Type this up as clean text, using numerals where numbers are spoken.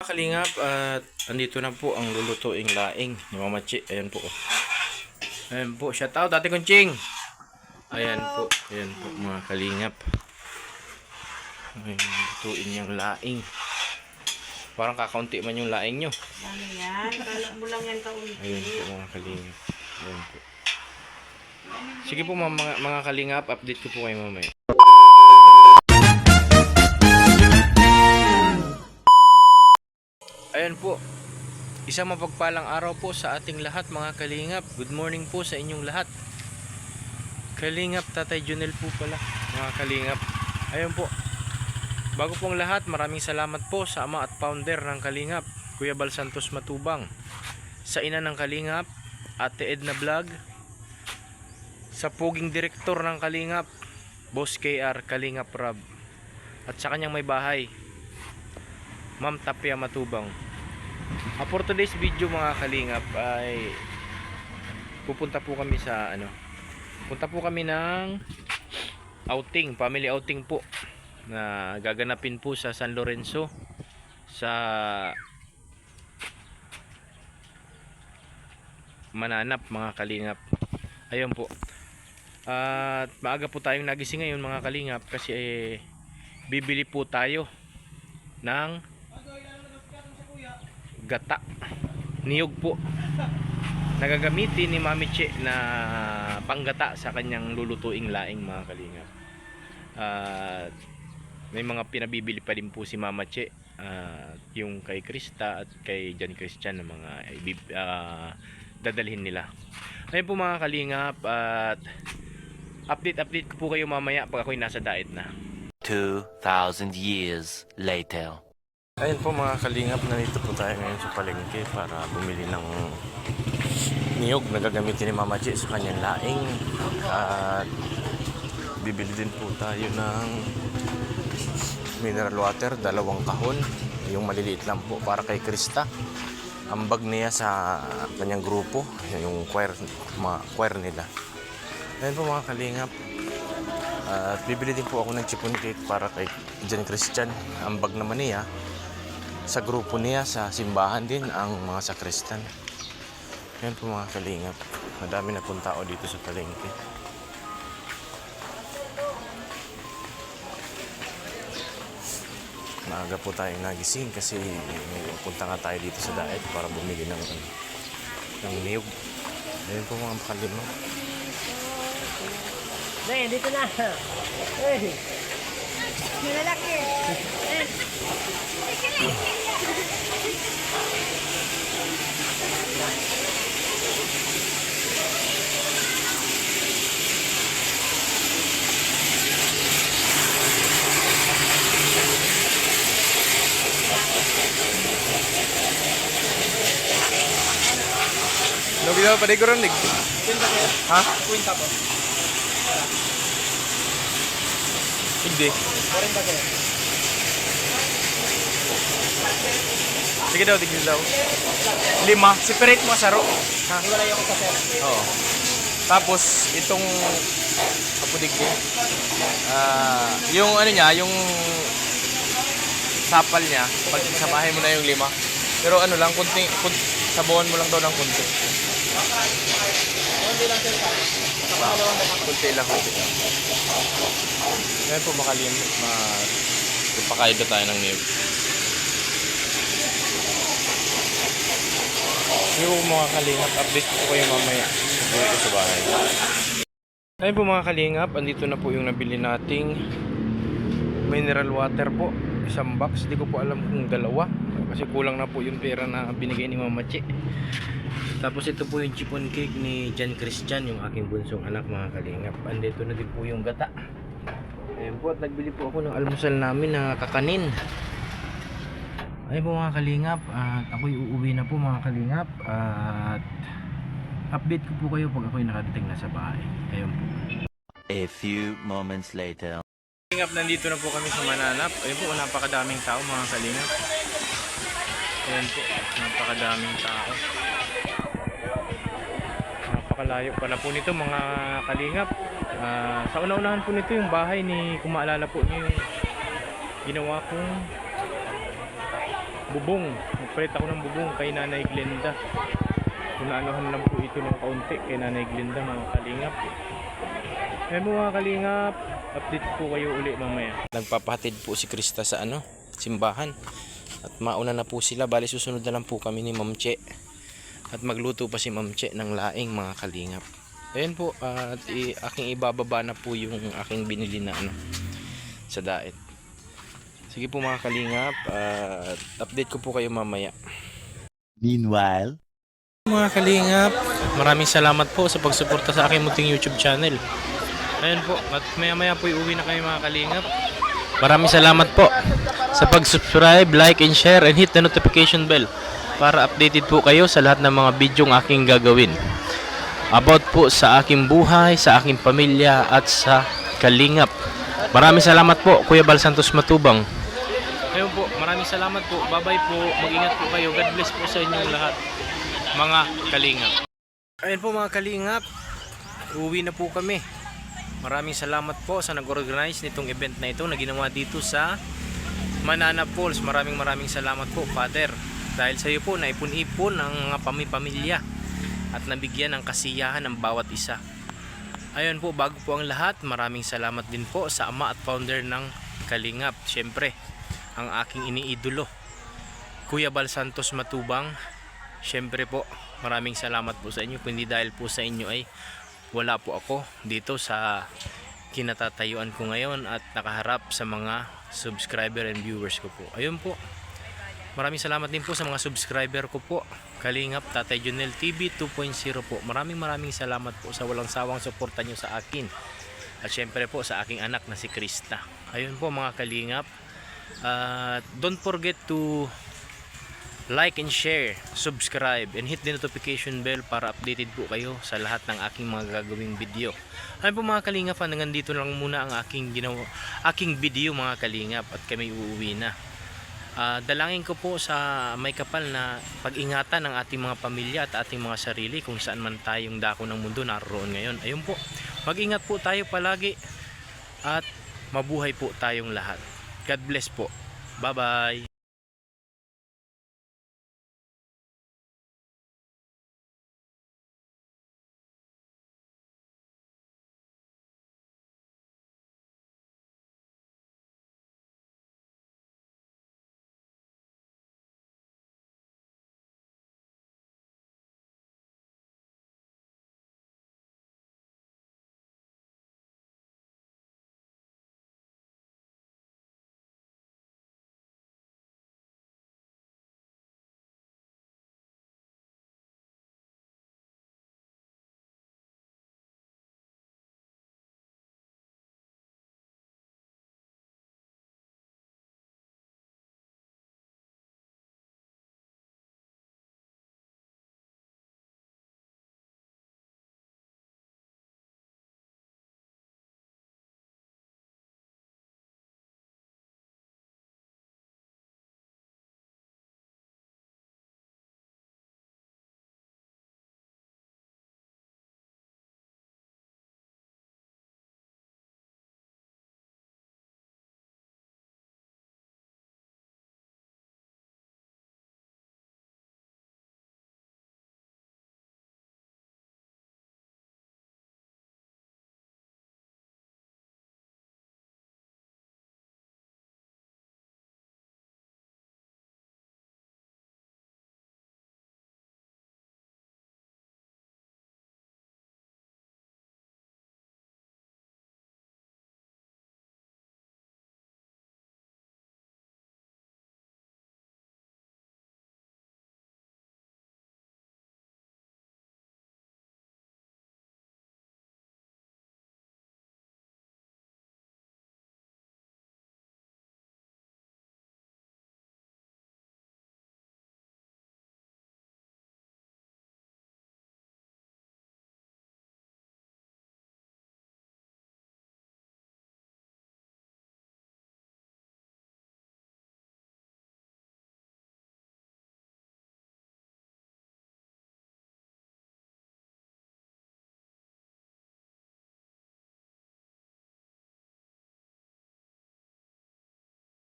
Kalingap at andito na po ang lulutuing laing ni Mama Chi. Ayan po. Ayan po. Shout out Ate Kunching. Ayan po. Ayan po mga kalingap. Ayan, lutuin niyang laing. Parang kakaunti man yung laing nyo. Ano yan? Kala mo lang yan kaunti. Ayan po mga kalingap. Ayan po. Sige po mga kalingap. Update ko po kayo mamaya. Ayan po. Isang mapagpalang araw po sa ating lahat mga kalingap. Good morning po sa inyong lahat. Kalingap, Tatay Junel po pala mga kalingap. Ayan po. Bago pong lahat, maraming salamat po sa ama at founder ng Kalingap, Kuya Bal Santos Matubang. Sa ina ng Kalingap, Ate Edna Vlog. Sa puging direktor ng Kalingap, Boss KR Kalingap Rab. At sa kanyang may bahay, Ma'am Tapia Matubang. For today's video mga kalingap ay pupunta po kami sa punta po kami ng outing, family outing po na gaganapin po sa San Lorenzo sa Mananap mga kalingap. Ayun po. At maaga po tayong nagising ngayon mga kalingap kasi bibili po tayo ng gata, niyog po nagagamitin ni Mami Che na panggata sa kanyang lulutuing laing mga kalingap. May mga pinabibili pa din po si Mama Che, yung kay Krista at kay John Christian na mga dadalhin nila. Ayun po mga kalingap, at update ko po kayo mamaya pag ako'y nasa diet na. 2,000 years later. Ayun po mga kalingap, nandito po tayo ngayon sa palengke para bumili ng niyog na gagamitin ni Mama Che sa kanyang laing. At bibili din po tayo ng mineral water, 2 kahon, yung maliliit lang po para kay Krista. Ambag niya sa kanyang grupo, yung choir nila. Ayun po mga kalingap. At bibili din po ako ng chipon cake para kay John Christian. Ambag naman niya sa grupo niya, sa simbahan din ang mga sakristan. Yan po mga kalingap, madami na pong tao dito sa palengke. Maaga po tayong nagising kasi punta nga tayo dito sa diet para bumili ng niyog. Ayan po mga kalingap. Nay, dito na. Hey. Malalaki. Ano ginawa pa di ko rin? Ha? Kwenta po. Hindi. 40 kayo. Sige daw, tigil daw. 5. Separate mo saro. Ha? Wala yung isa sir. Oo. Tapos, itong kapudig ko. Yung ano niya, yung sapal niya, pag samahin mo na yung 5. Pero ano lang, sabawan mo lang daw ng kunti. Konti lang sir. Kunti lang. Ngayon po makalim, ipakain na tayo ng niyog. Ngayon po mga kalingap, update ko kayo mamaya. Uwi ko sa bahay. Ngayon po mga kalingap, andito na po yung nabili nating mineral water po. Isang box, di ko po alam kung 2. Kasi kulang na po yung pera na binigay ni Mama Che. Tapos ito po yung chipon cake ni John Christian, yung aking bunsong anak mga kalingap. Andito na din po yung gata. Ayun po, at nagbili po ako ng almusal namin na kakanin. Ayun po mga kalingap, at ako'y uuwi na po mga kalingap. At update ko po kayo pag ako'y nakadating na sa bahay. Ayun po. A few moments later. Kalingap, nandito na po kami sa Mananap. Ayun po, napakadaming tao mga kalingap. Ayun po, napakadaming tao. Napakalayo pa na po nito mga kalingap. Sa una-unahan po nito yung bahay ni, kung maalala po niyo yung ginawa kong bubong. Magpalit ako ng bubong kay Nanay Glenda. Unaanuhan lang po ito ng kaunti kay Nanay Glenda, mga kalingap. Ayan po mga kalingap, update po kayo uli mamaya. Nagpapahatid po si Krista sa simbahan. At mauna na po sila, bali susunod na lang po kami ni Ma'am Che. At magluto pa si Ma'am Che ng laing, mga kalingap. Ayan po, at aking ibababa na po yung aking binili na sa daet. Sige po mga kalingap, at update ko po kayo mamaya. Meanwhile, Mga kalingap, maraming salamat po sa pagsuporta sa aking munting YouTube channel. Ayan po, at maya po iuwi na kayo mga kalingap. Maraming salamat po sa pag-subscribe, like and share, and hit the notification bell para updated po kayo sa lahat ng mga bidyong aking gagawin about po sa aking buhay, sa aking pamilya at sa kalingap. Maraming salamat po Kuya Bal Santos Matubang. Ayun po, maraming salamat po. Bye-bye po. Mag-ingat po kayo. God bless po sa inyong lahat, mga kalingap. Ayun po mga kalingap, uwi na po kami. Maraming salamat po sa nag-organize nitong event na ito na ginawa dito sa Manana Falls. Maraming salamat po, Father. Dahil sa iyo po, naipon-ipon ang mga pamilya at nabigyan ng kasiyahan ng bawat isa. Ayun po, bago po ang lahat, maraming salamat din po sa ama at founder ng Kalingap. Siyempre, ang aking iniidolo, Kuya Bal Santos Matubang. Siyempre po, maraming salamat po sa inyo. Kundi dahil po sa inyo ay wala po ako dito sa kinatatayuan ko ngayon at nakaharap sa mga subscriber and viewers ko po. Ayun po, maraming salamat din po sa mga subscriber ko po. Kalingap Tatay Junel TV 2.0 po. Maraming salamat po sa walang sawang suporta nyo sa akin. At syempre po sa aking anak na si Krista. Ayun po mga kalingap. Don't forget to like and share, subscribe, and hit the notification bell para updated po kayo sa lahat ng aking mga gagawing video. Ayun po mga kalingap, hanggang dito lang muna ang aking video mga kalingap at kami uuwi na. Dalangin ko po sa may kapal na pag-ingatan ng ating mga pamilya at ating mga sarili kung saan man tayong dako ng mundo naroon ngayon. Ayun po, mag-ingat po tayo palagi at mabuhay po tayong lahat. God bless po. Bye bye.